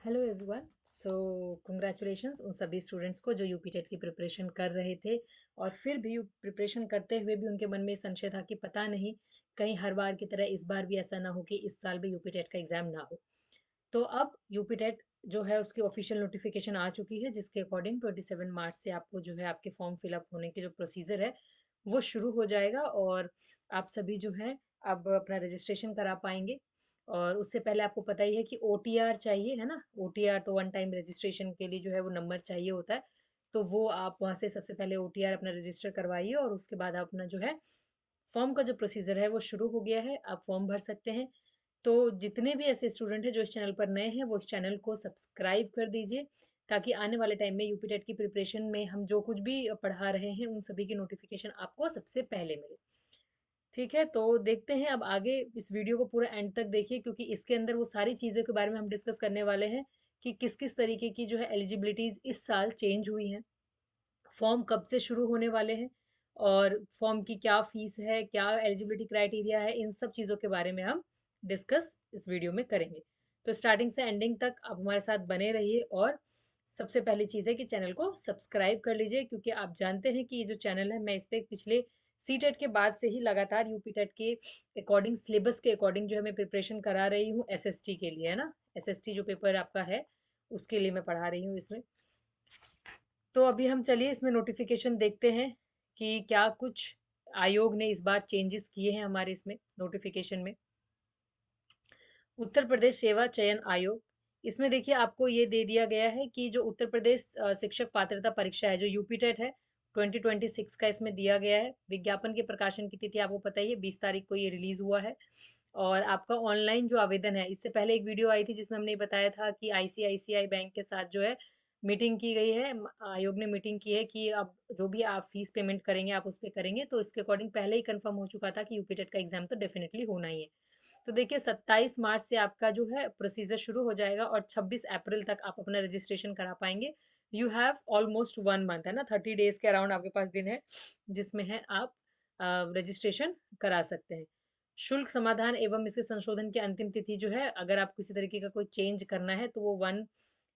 Hello everyone. सो congratulations उन सभी students को जो यूपी टेट की प्रिपरेशन कर रहे थे और फिर भी प्रिपरेशन करते हुए भी उनके मन में संशय था कि पता नहीं कहीं हर बार की तरह इस बार भी ऐसा ना हो कि इस साल भी यूपी टेट का एग्जाम ना हो। तो अब यूपी टेट जो है उसकी ऑफिशियल नोटिफिकेशन आ चुकी है, जिसके अकॉर्डिंग 27 मार्च से आपको जो है आपके फॉर्म फिलअप होने के जो प्रोसीजर है वो शुरू हो जाएगा और आप सभी जो है अब अपना रजिस्ट्रेशन करा पाएंगे। और उससे पहले आपको पता ही है कि ओटीआर चाहिए, है ना। ओटीआर तो वन टाइम रजिस्ट्रेशन के लिए जो है वो नंबर चाहिए होता है। तो वो आप वहाँ से सबसे पहले ओटीआर अपना रजिस्टर करवाइए और उसके बाद आप अपना जो है फॉर्म का जो प्रोसीजर है वो शुरू हो गया है, आप फॉर्म भर सकते हैं। तो जितने भी ऐसे स्टूडेंट हैं जो इस चैनल पर नए हैं वो इस चैनल को सब्सक्राइब कर दीजिए, ताकि आने वाले टाइम में यूपी टेट की प्रिपरेशन में हम जो कुछ भी पढ़ा रहे हैं उन सभी की नोटिफिकेशन आपको सबसे पहले मिले। ठीक है, तो देखते हैं अब आगे। इस वीडियो को पूरा एंड तक देखिए, क्योंकि इसके अंदर वो सारी चीज़ों के बारे में हम डिस्कस करने वाले हैं कि किस किस तरीके की जो है एलिजिबिलिटीज इस साल चेंज हुई हैं, फॉर्म कब से शुरू होने वाले हैं और फॉर्म की क्या फीस है, क्या एलिजिबिलिटी क्राइटेरिया है, इन सब चीज़ों के बारे में हम डिस्कस इस वीडियो में करेंगे। तो स्टार्टिंग से एंडिंग तक आप हमारे साथ बने रहिए और सबसे पहली चीज़ है कि चैनल को सब्सक्राइब कर लीजिए, क्योंकि आप जानते हैं कि ये जो चैनल है मैं इस पे पिछले सी टेट के बाद से ही लगातार यूपी टेट के अकॉर्डिंग, सिलेबस के अकॉर्डिंग जो है मैं प्रिपरेशन करा रही हूँ एसएसटी के लिए, है ना। एसएसटी जो पेपर आपका है उसके लिए मैं पढ़ा रही हूँ इसमें। तो अभी हम चलिए इसमें नोटिफिकेशन देखते हैं कि क्या कुछ आयोग ने इस बार चेंजेस किए हैं हमारे इसमें नोटिफिकेशन में। उत्तर प्रदेश सेवा चयन आयोग, इसमें देखिए आपको ये दे दिया गया है कि जो उत्तर प्रदेश शिक्षक पात्रता परीक्षा है जो यूपी टेट है 2026 का, इसमें दिया गया है। विज्ञापन के प्रकाशन की तिथि आपको पता ही है, 20 तारीख को ये रिलीज हुआ है। और आपका ऑनलाइन जो आवेदन है, इससे पहले एक वीडियो आई थी जिसमें हमने बताया था कि आईसीआईसीआई बैंक के साथ जो है मीटिंग की गई है, आयोग ने मीटिंग की है कि अब जो भी आप फीस पेमेंट करेंगे आप उस पे करेंगे, तो इसके अकॉर्डिंग पहले ही कंफर्म हो चुका था कि यूपी टेट का एग्जाम तो डेफिनेटली होना ही है। तो देखिए 27 मार्च से आपका जो है प्रोसीजर शुरू हो जाएगा और 26 अप्रैल तक आप अपना रजिस्ट्रेशन करा पाएंगे। यू हैव ऑलमोस्ट 1 मंथ, है ना, 30 डेज के अराउंड आपके पास दिन है जिसमें है आप रजिस्ट्रेशन करा सकते हैं। शुल्क समाधान एवं इसके संशोधन की अंतिम तिथि जो है, अगर आप किसी तरीके का कोई चेंज करना है तो वो 1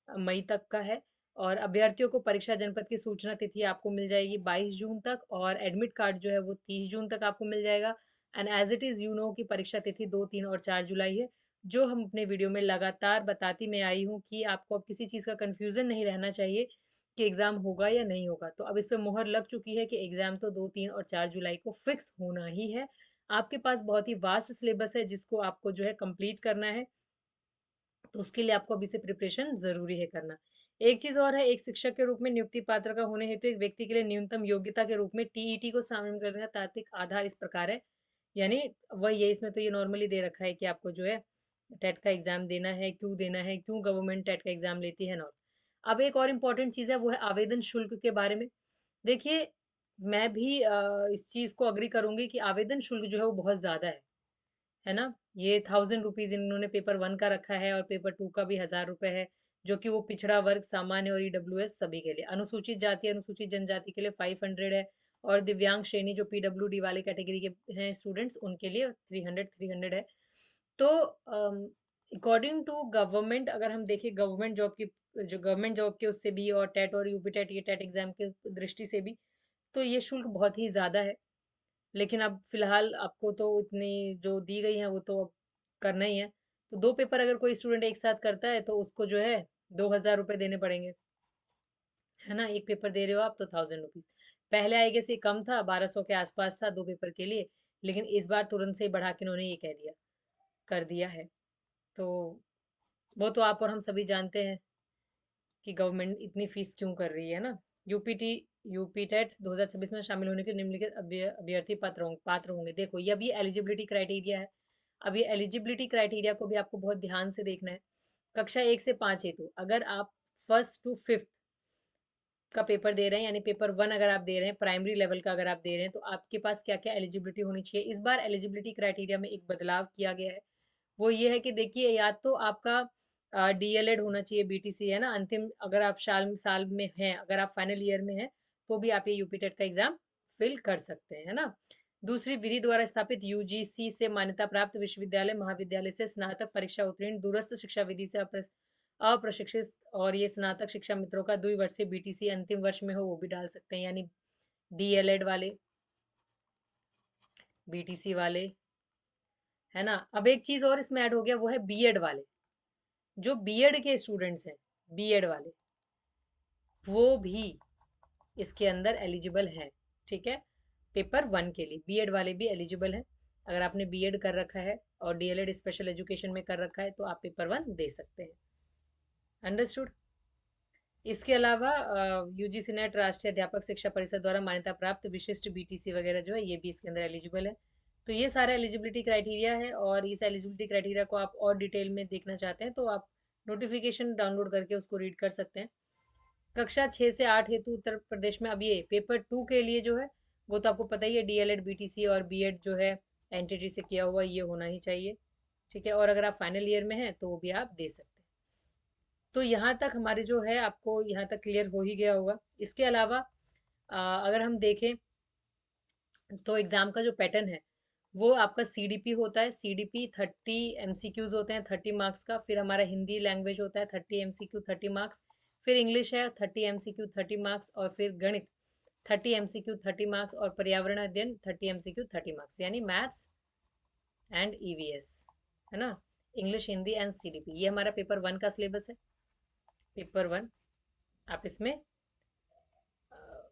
मई तक का है। और अभ्यर्थियों को परीक्षा जनपद की सूचना तिथि आपको मिल जाएगी 22 जून तक, और एडमिट कार्ड जो है वो 30 जून तक आपको मिल जाएगा। And as it is you know की परीक्षा तिथि 2, 3 और 4 जुलाई है, जो हम अपने वीडियो में लगातार बताती मैं आई हूँ कि आपको अब किसी चीज़ का कंफ्यूजन नहीं रहना चाहिए कि एग्जाम होगा या नहीं होगा। तो अब इस पे मोहर लग चुकी है कि एग्जाम तो 2, 3 और 4 जुलाई को फिक्स होना ही है। आपके पास बहुत ही वास्ट सिलेबस है जिसको आपको जो है कंप्लीट करना है, तो उसके लिए आपको अभी से प्रिपरेशन जरूरी है करना। एक चीज और है, एक शिक्षक के रूप में नियुक्ति पात्र का होने हेतु एक व्यक्ति के लिए न्यूनतम योग्यता के रूप में टीईटी को शामिल करने का तार्किक आधार इस प्रकार है। यानी वही है, इसमें तो ये नॉर्मली दे रखा है कि आपको जो है टेट का एग्जाम देना है, क्यों गवर्नमेंट टेट का एग्जाम लेती है, नॉट। अब एक और इम्पोर्टेंट चीज है, वो है आवेदन शुल्क के बारे में। देखिए मैं भी इस चीज को अग्री करूंगी कि आवेदन शुल्क जो है वो बहुत ज्यादा है ना। ये 1000 रुपीज इन्होंने पेपर 1 का रखा है और पेपर 2 का भी 1000 रुपए है, जो कि वो पिछड़ा वर्ग, सामान्य और ईडब्ल्यूएस सभी के लिए। अनुसूचित जाति अनुसूचित जनजाति के लिए 500 है, और दिव्यांग श्रेणी जो पीडब्ल्यूडी वाले कैटेगरी के हैं स्टूडेंट्स उनके लिए 300 है। तो अकॉर्डिंग टू गवर्नमेंट, अगर हम देखें गवर्नमेंट जॉब की, जो गवर्नमेंट जॉब के उससे भी और टेट और यूपी टेट, ये टेट एग्जाम के दृष्टि से भी, तो ये शुल्क बहुत ही ज्यादा है। लेकिन अब फिलहाल आपको तो इतनी जो दी गई है वो तो अब करना ही है। तो दो पेपर अगर कोई स्टूडेंट एक साथ करता है तो उसको जो है 2000 रुपये देने पड़ेंगे, है ना। एक पेपर दे रहे हो आप तो 1000 रुपीज। पहले आई गेस ये कम था, 1200 के आसपास था 2 पेपर के लिए, लेकिन इस बार तुरंत से ही बढ़ा के उन्होंने ये कह दिया, कर दिया है। तो वो तो आप और हम सभी जानते हैं कि गवर्नमेंट इतनी फीस क्यों कर रही है ना। यूपीटी यूपी टेट 2026 में शामिल होने के लिए निम्नलिखित अभ्यर्थी पात्र होंगे। देखो ये अभी एलिजिबिलिटी क्राइटेरिया है। अब ये एलिजिबिलिटी क्राइटेरिया को भी आपको बहुत ध्यान से देखना है। कक्षा 1 से 5 हेतु अगर आप 1st to 5th का पेपर दे रहे हैं, यानी पेपर 1 अगर आप दे रहे हैं, प्राइमरी लेवल का अगर आप दे रहे हैं, तो आपके पास क्या क्या एलिजिबिलिटी होनी चाहिए। इस बार एलिजिबिलिटी क्राइटेरिया में एक बदलाव किया गया है, वो ये है कि देखिए या तो आपका डीएलएड होना चाहिए, बीटीसी, है ना, अंतिम अगर आप साल साल में हैं, अगर आप फाइनल ईयर में हैं तो भी आप ये यूपी टेट का एग्जाम फिल कर सकते हैं, है ना। दूसरी, विधि द्वारा स्थापित यूजीसी से मान्यता प्राप्त विश्वविद्यालय महाविद्यालय से स्नातक परीक्षा उत्तीर्ण दूरस्थ शिक्षा विधि से अप्रशिक्षित और ये स्नातक शिक्षा मित्रों का द्विवर्षीय बीटीसी अंतिम वर्ष में हो वो भी डाल सकते हैं, यानी डीएलएड वाले, बीटीसी वाले, है ना। अब एक चीज और इसमें ऐड हो गया, वो है बीएड वाले। जो बीएड के स्टूडेंट्स हैं, बीएड वाले, वो भी इसके अंदर एलिजिबल है। ठीक है, पेपर 1 के लिए बीएड वाले भी एलिजिबल हैं। अगर आपने बीएड कर रखा है और डीएलएड स्पेशल एजुकेशन में कर रखा है तो आप पेपर 1 दे सकते हैं। अंडरस्टूड। इसके अलावा यूजीसी नेट राष्ट्रीय अध्यापक शिक्षा परिषद द्वारा मान्यता प्राप्त विशिष्ट बीटीसी वगैरह जो है ये भी इसके अंदर एलिजिबल है। तो ये सारा एलिजिबिलिटी क्राइटेरिया है, और इस एलिजिबिलिटी क्राइटेरिया को आप और डिटेल में देखना चाहते हैं तो आप नोटिफिकेशन डाउनलोड करके उसको रीड कर सकते हैं। कक्षा 6 से 8 हेतु उत्तर प्रदेश में अब ये पेपर 2 के लिए जो है वो तो आपको पता ही है, डीएलएड बीटीसी और बीएड जो है एनटीटी से किया हुआ ये होना ही चाहिए। ठीक है, और अगर आप फाइनल ईयर में हैं तो वो भी आप दे सकते हैं। तो यहाँ तक हमारे जो है आपको यहाँ तक क्लियर हो ही गया होगा। इसके अलावा अगर हम देखें तो एग्जाम का जो पैटर्न है वो आपका सीडीपी होता है। सीडीपी 30 एमसीक्यूज होते हैं 30 मार्क्स का। फिर हमारा हिंदी लैंग्वेज होता है 30 एमसीक्यू 30 मार्क्स। फिर इंग्लिश है 30 एमसीक्यू 30 मार्क्स। और फिर गणित 30 एमसीक्यू 30 मार्क्स। और पर्यावरण अध्ययन 30 एमसीक्यू 30 मार्क्स, यानी मैथ्स एंड ईवीएस, है ना। इंग्लिश, हिंदी एंड सीडीपी, ये हमारा पेपर 1 का सिलेबस है। पेपर 1 आप इसमें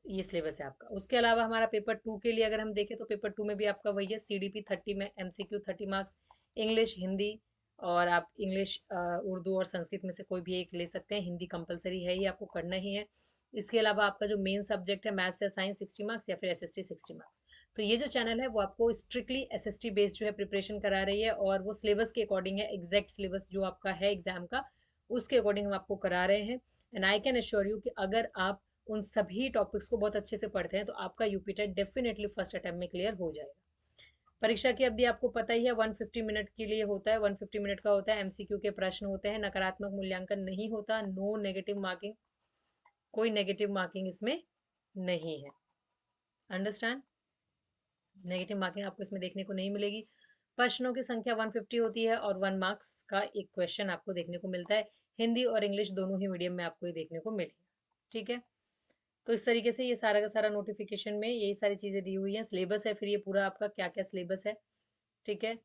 ये सिलेबस है आपका। उसके अलावा हमारा पेपर 2 के लिए अगर हम देखें तो पेपर 2 में भी आपका वही है, सीडीपी 30 में एमसीक्यू 30 मार्क्स, इंग्लिश, हिंदी, और आप इंग्लिश, उर्दू और संस्कृत में से कोई भी एक ले सकते हैं। हिंदी कंपलसरी है ही, आपको करना ही है। इसके अलावा आपका जो मेन सब्जेक्ट है मैथ्स या साइंस 60 मार्क्स, या फिर एसएसटी 60 मार्क्स। तो ये जो चैनल है वो आपको स्ट्रिक्टली एसएसटी बेस्ड जो है प्रिपरेशन करा रही है, और वो सिलेबस के अकॉर्डिंग है। एग्जैक्ट सिलेबस जो आपका है एग्जाम का उसके अकॉर्डिंग हम आपको करा रहे हैं। And I can assure you कि अगर आप उन सभी टॉपिक्स को बहुत अच्छे से पढ़ते हैं तो आपका UP TET definitely first attempt में क्लियर हो जाएगा। परीक्षा की अवधि आपको पता ही है 150 मिनट के लिए होता है, 150 मिनट का होता है। एमसीक्यू के प्रश्न होते हैं, नकारात्मक मूल्यांकन नहीं होता, नो नेगेटिव मार्किंग, कोई नेगेटिव मार्किंग इसमें नहीं है। अंडरस्टैंड, नेगेटिव मार्किंग आपको इसमें देखने को नहीं मिलेगी। प्रश्नों की संख्या 150 होती है, और 1 मार्क्स का एक क्वेश्चन आपको देखने को मिलता है। हिंदी और इंग्लिश दोनों ही मीडियम में आपको ये देखने को मिलेगा। ठीक है, तो इस तरीके से ये सारा का सारा नोटिफिकेशन में यही सारी चीज़ें दी हुई हैं। सिलेबस है फिर ये पूरा आपका क्या क्या सिलेबस है। ठीक है,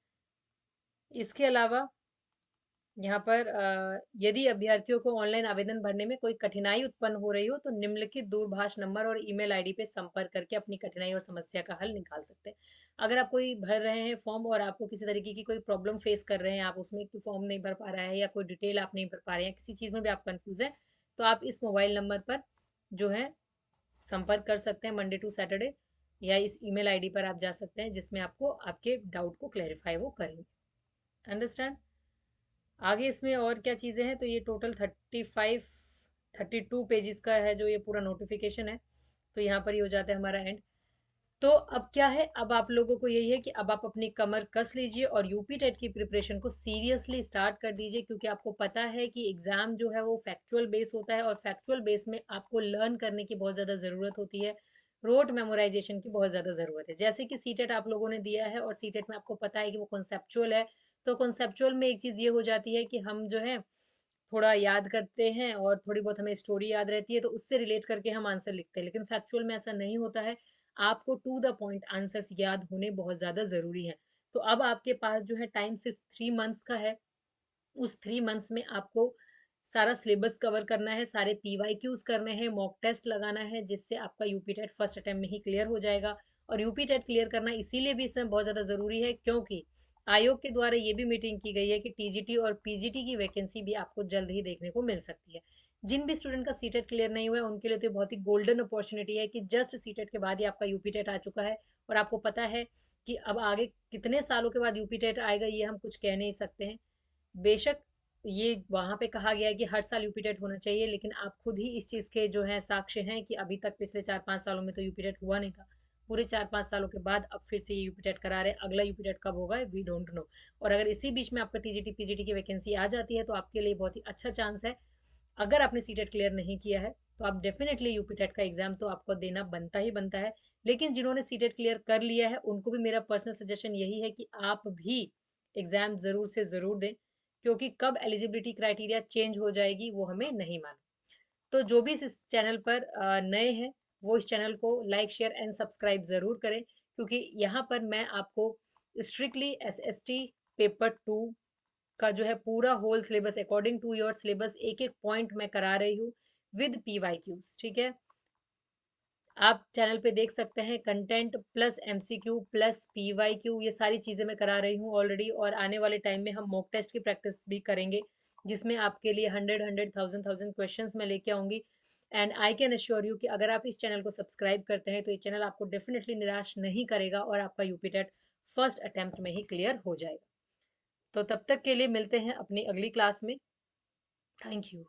इसके अलावा यहाँ पर यदि अभ्यर्थियों को ऑनलाइन आवेदन भरने में कोई कठिनाई उत्पन्न हो रही हो तो निम्नलिखित दूरभाष नंबर और ईमेल आईडी पे संपर्क करके अपनी कठिनाई और समस्या का हल निकाल सकते हैं। अगर आप कोई भर रहे हैं फॉर्म और आपको किसी तरीके की कोई प्रॉब्लम फेस कर रहे हैं, आप उसमें फॉर्म नहीं भर पा रहा है, या कोई डिटेल आप नहीं भर पा रहे हैं, किसी चीज़ में भी आप कंफ्यूज है, तो आप इस मोबाइल नंबर पर जो है संपर्क कर सकते हैं मंडे टू सैटरडे, या इस ईमेल आईडी पर आप जा सकते हैं जिसमें आपको आपके डाउट को क्लैरिफाई वो करेंगे। अंडरस्टैंड। आगे इसमें और क्या चीज़ें हैं, तो ये टोटल 32 पेजेस का है जो ये पूरा नोटिफिकेशन है। तो यहाँ पर ये हो जाता है हमारा एंड। तो अब क्या है, अब आप लोगों को यही है कि अब आप अपनी कमर कस लीजिए और यूपी टेट की प्रिपरेशन को सीरियसली स्टार्ट कर दीजिए, क्योंकि आपको पता है कि एग्जाम जो है वो फैक्चुअल बेस होता है, और फैक्चुअल बेस में आपको लर्न करने की बहुत ज़्यादा ज़रूरत होती है, रोट मेमोराइजेशन की बहुत ज़्यादा ज़रूरत है। जैसे कि सीटेट आप लोगों ने दिया है, और सीटेट में आपको पता है कि वो कॉन्सेप्चुअल है। तो कॉन्सेप्चुअल में एक चीज़ ये हो जाती है कि हम जो है थोड़ा याद करते हैं, और थोड़ी बहुत हमें स्टोरी याद रहती है तो उससे रिलेट करके हम आंसर लिखते हैं, लेकिन फैक्चुअल में ऐसा नहीं होता है। आपको टू द पॉइंट आंसर्स याद होने बहुत ज़्यादा ज़रूरी है। तो अब आपके पास जो है टाइम सिर्फ 3 मंथ्स का है। उस 3 मंथ्स में आपको सारा सिलेबस कवर करना है, सारे पीवाईक्यूज करने हैं, मॉक टेस्ट लगाना है, जिससे आपका यूपी टेट फर्स्ट अटेम्प्ट में ही क्लियर हो जाएगा। और यूपी टेट क्लियर करना इसीलिए भी इसमें बहुत ज़्यादा ज़रूरी है क्योंकि आयोग के द्वारा ये भी मीटिंग की गई है कि टीजीटी और पीजीटी की वैकेंसी भी आपको जल्द ही देखने को मिल सकती है। जिन भी स्टूडेंट का सीटेट क्लियर नहीं हुआ है उनके लिए तो बहुत ही गोल्डन अपॉर्चुनिटी है कि जस्ट सीटेट के बाद ही आपका यूपी टेट आ चुका है। और आपको पता है कि अब आगे कितने सालों के बाद यूपी टेट आएगा ये हम कुछ कह नहीं सकते हैं। बेशक ये वहां पे कहा गया है कि हर साल यूपी टेट होना चाहिए, लेकिन आप खुद ही इस चीज के जो है साक्ष्य हैं कि अभी तक पिछले 4-5 सालों में तो यूपी टेट हुआ नहीं था। पूरे 4-5 सालों के बाद अब फिर से ये यूपी टेट करा रहे हैं। अगला यूपी टेट कब होगा वी डोंट नो। और अगर इसी बीच में आपका टीजीटी पीजीटी की वैकेंसी आ जाती है तो आपके लिए बहुत ही अच्छा चांस है। अगर आपने सीटेट क्लियर नहीं किया है तो आप डेफिनेटली यूपी टेट का एग्जाम तो आपको देना बनता ही बनता है। लेकिन जिन्होंने सीटेट क्लियर कर लिया है उनको भी मेरा पर्सनल सजेशन यही है कि आप भी एग्जाम जरूर से जरूर दें, क्योंकि कब एलिजिबिलिटी क्राइटेरिया चेंज हो जाएगी वो हमें नहीं मालूम। तो जो भी इस चैनल पर नए हैं वो इस चैनल को लाइक शेयर एंड सब्सक्राइब जरूर करें, क्योंकि यहाँ पर मैं आपको स्ट्रिक्टली एसएसटी पेपर 2 का जो है पूरा whole syllabus according to your syllabus एक एक पॉइंट मैं करा रही हूँ विद पीवाईक्यूज। ठीक है, आप चैनल पे देख सकते हैं content plus MCQ plus PYQ, ये सारी चीजें मैं करा रही हूँ ऑलरेडी। और आने वाले टाइम में हम मॉक टेस्ट की प्रैक्टिस भी करेंगे, जिसमें आपके लिए 100 क्वेश्चंस मैं लेके आऊंगी। And I can assure you कि अगर आप इस चैनल को सब्सक्राइब करते हैं तो ये चैनल आपको डेफिनेटली निराश नहीं करेगा और आपका यूपी टेट फर्स्ट अटेम्प्ट में ही क्लियर हो जाएगा। तो तब तक के लिए मिलते हैं अपनी अगली क्लास में। Thank you.